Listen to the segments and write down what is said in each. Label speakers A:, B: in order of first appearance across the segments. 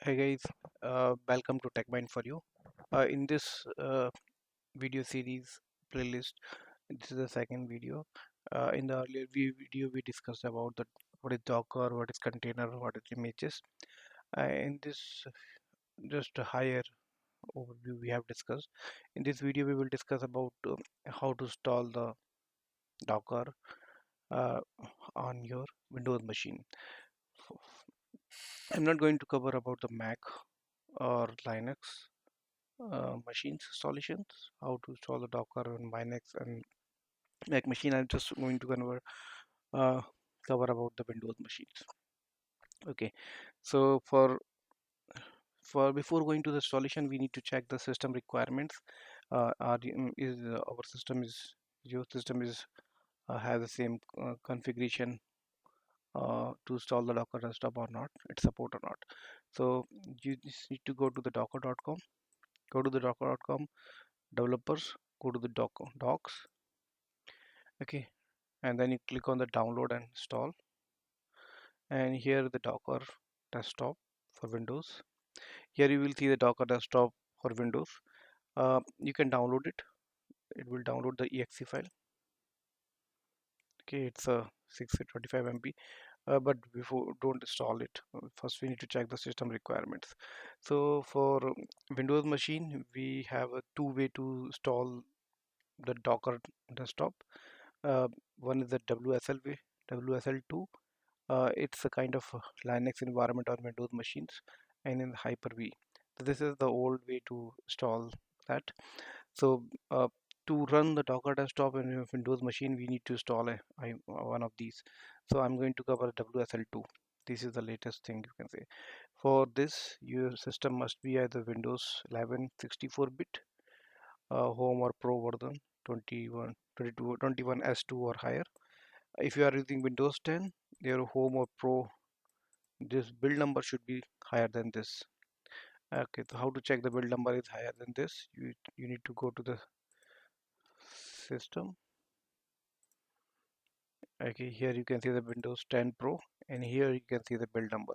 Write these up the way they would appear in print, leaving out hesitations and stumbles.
A: Hey guys, welcome to TechMind for you. In this video series playlist, this is the second video. In the earlier video, we discussed about what is Docker, what is container, what is images. In this just a higher overview we have discussed. In this video, we will discuss about how to install the Docker uh, on your Windows machine. I'm not going to cover about the Mac or Linux machines installations, how to install the Docker on Linux and Mac machine. I'm just going to uh, cover about the Windows machines. Okay, so for before going to the installation, we need to check the system requirements. Is our system is your system is has the same configuration to install the Docker desktop or not, it's support or not. So you just need to go to the docker.com, go to the docker.com developers, go to the docs, okay, and then you click on the download and install, and here the Docker desktop for Windows. Here you will see the Docker desktop for Windows. You can download it. It will download the exe file. Okay, it's a 625 MB. But before, don't install it. First, we need to check the system requirements. So for Windows machine, we have a two-way to install the Docker desktop. Uh, One is the WSL way, WSL2. It's a kind of Linux environment on Windows machines, and in Hyper-V. So this is the old way to install that. So to run the Docker desktop in your Windows machine, we need to install one of these. So I'm going to cover WSL2. This is the latest thing you can say. For this, your system must be either Windows 11 64-bit, Home or Pro version 21, 22, 21S2 or higher. If you are using Windows 10, your Home or Pro, this build number should be higher than this. Okay, so how to check the build number is higher than this? You need to go to the system. Okay, here you can see the Windows 10 Pro, and here you can see the build number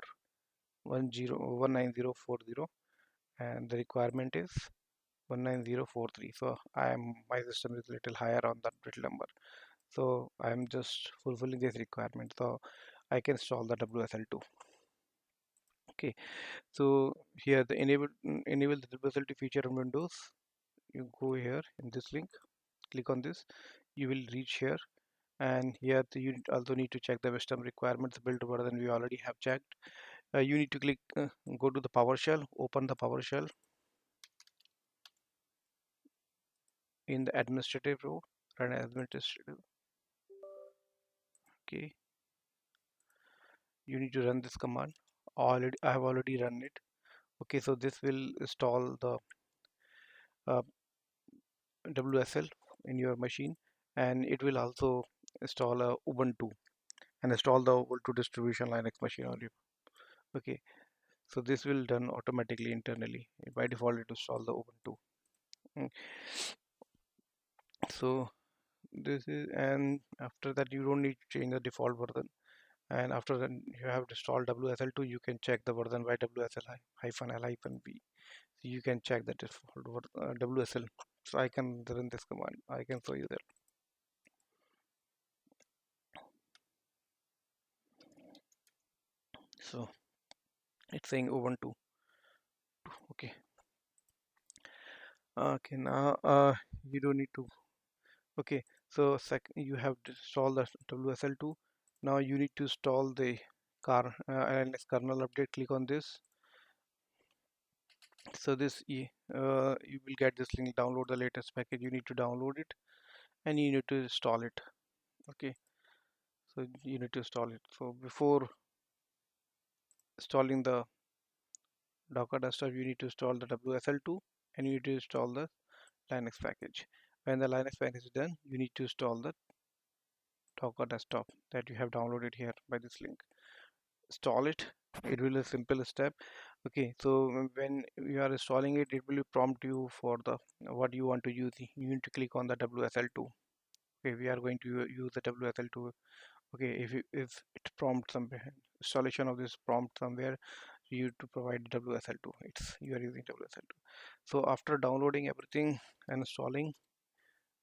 A: 19040, and the requirement is 19043. So my system is little higher on that build number. So I'm just fulfilling this requirement. So I can install the WSL2. Okay, so here the enable the WSL2 feature on Windows. You go here in this link, click on this, you will reach here, and here you also need to check the system requirements build version we already have checked. You need to go to the PowerShell, open the PowerShell in the administrative row, run administrative. Okay, you need to run this command. I have already run it. Okay, so this will install the uh, WSL in your machine, and it will also install a Ubuntu and install the Ubuntu distribution Linux machine on you. Okay, so this will done automatically internally. By default, it install the Ubuntu. Mm. So this is, and after that you don't need to change the default version. And after that you have installed WSL2, you can check the version by WSL-L-V. So you can check the default WSL. So I can run this command. I can show you that. So it's saying Ubuntu. Okay. Okay, now you don't need to. Okay, so you have to install the WSL2. Now you need to install the LNS kernel update. Click on this. So you will get this link. Download the latest package. You need to download it, and you need to install it. Okay, so you need to install it. So before installing the Docker desktop, you need to install the WSL2, and you need to install the Linux package. When the Linux package is done, you need to install the Docker desktop that you have downloaded here by this link. Install it. It will be a simple step. Okay, so when you are installing it, it will prompt you for the what you want to use. You need to click on the WSL2. Okay, we are going to use the WSL2. Okay, if it prompts some installation of this prompt somewhere, you to provide WSL2. It's you are using WSL2. So after downloading everything and installing,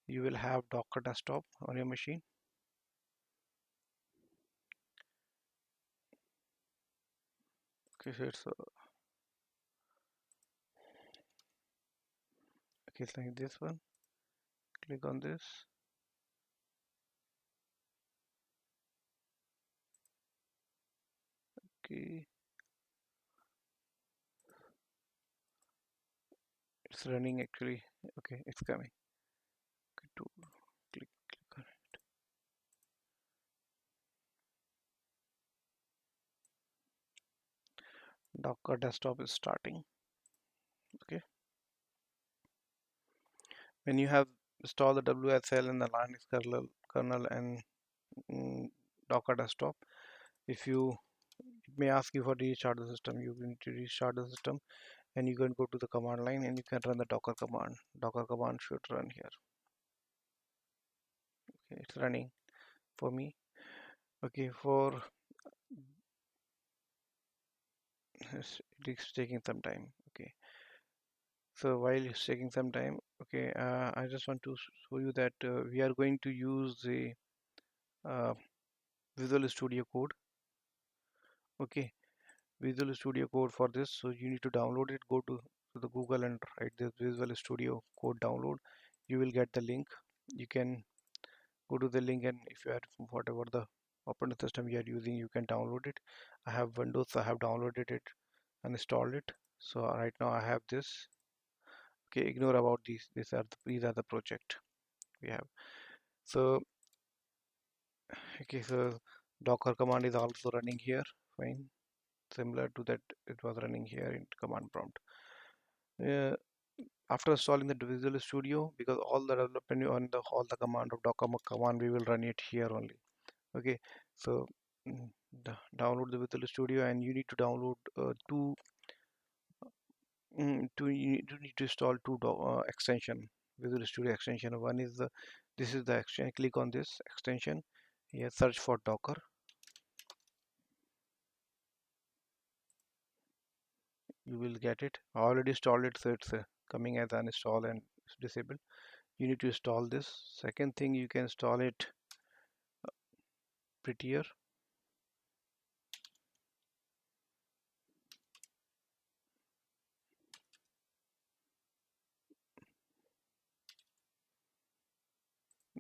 A: you will have Docker desktop on your machine. Okay, so it's like this one. Click on this. Okay, it's running actually. Okay, it's coming. Okay, to click on it. Docker desktop is starting. Okay, when you have installed the WSL and the Linux kernel and Docker desktop, if you it may ask you for restart the system, you need to restart the system, and you can go to the command line and you can run the Docker command. Docker command should run here. Okay, it's running for me. Okay, for it's taking some time. Okay, so while it's taking some time, okay, I just want to show you that we are going to use the uh, Visual Studio Code. Okay, Visual Studio Code for this, so you need to download it. Go to the Google and write this Visual Studio Code download. You will get the link. You can go to the link, and if you are whatever the operating system you are using, you can download it. I have Windows, so I have downloaded it and installed it. So right now I have this. Okay, ignore about these. These are the project we have. So okay, so Docker command is also running here. Fine, similar to that it was running here in command prompt. Uh, After installing the Visual Studio, because all the development on the all the command of Docker command, we will run it here only. Okay, so mm, download the Visual Studio, and you need to download you need to install two extension, Visual Studio extension. One is the this is the extension. Click on this extension. Here, search for Docker. You will get it. I already installed it, so it's coming as uninstall and it's disabled. You need to install this. Second thing, you can install it prettier.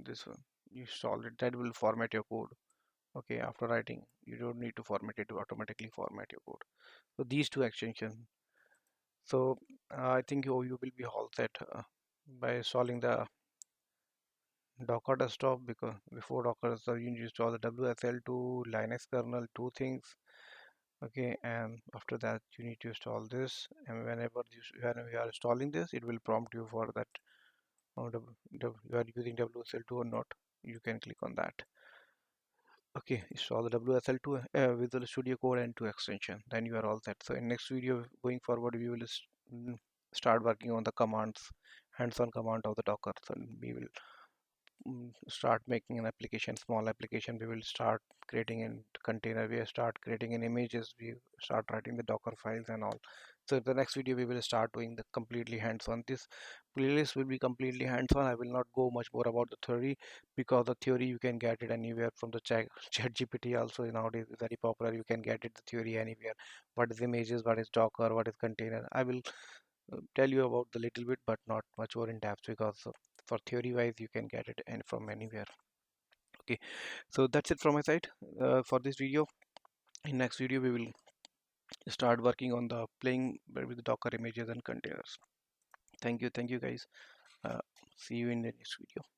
A: This one, you install it. That will format your code. Okay, after writing, you don't need to format it to automatically format your code. So these two extensions. So I think you will be all set by installing the Docker desktop, because before Docker desktop you need to install the WSL2, Linux kernel, two things. Okay, and after that you need to install this, and when you are installing this, it will prompt you for that you are using WSL2 or not. You can click on that. Okay, install the WSL2 Visual Studio Code and 2 extension. Then you are all set. So in next video going forward, we will start working on the commands, hands-on command of the Docker. So we will start making an application, small application. We will start creating a container. We start creating an images. We start writing the Docker files and all. So the next video we will start doing the completely hands-on. This playlist will be completely hands-on. I will not go much more about the theory, because the theory you can get it anywhere from the chat GPT. Also nowadays is very popular. You can get it the theory anywhere. What is images, what is Docker, what is container. I will tell you about the little bit, but not much more in depth, because for theory wise you can get it and from anywhere. Okay, so that's it from my side for this video. In next video we will start working on the playing with the Docker images and containers. Thank you guys. uh, See you in the next video.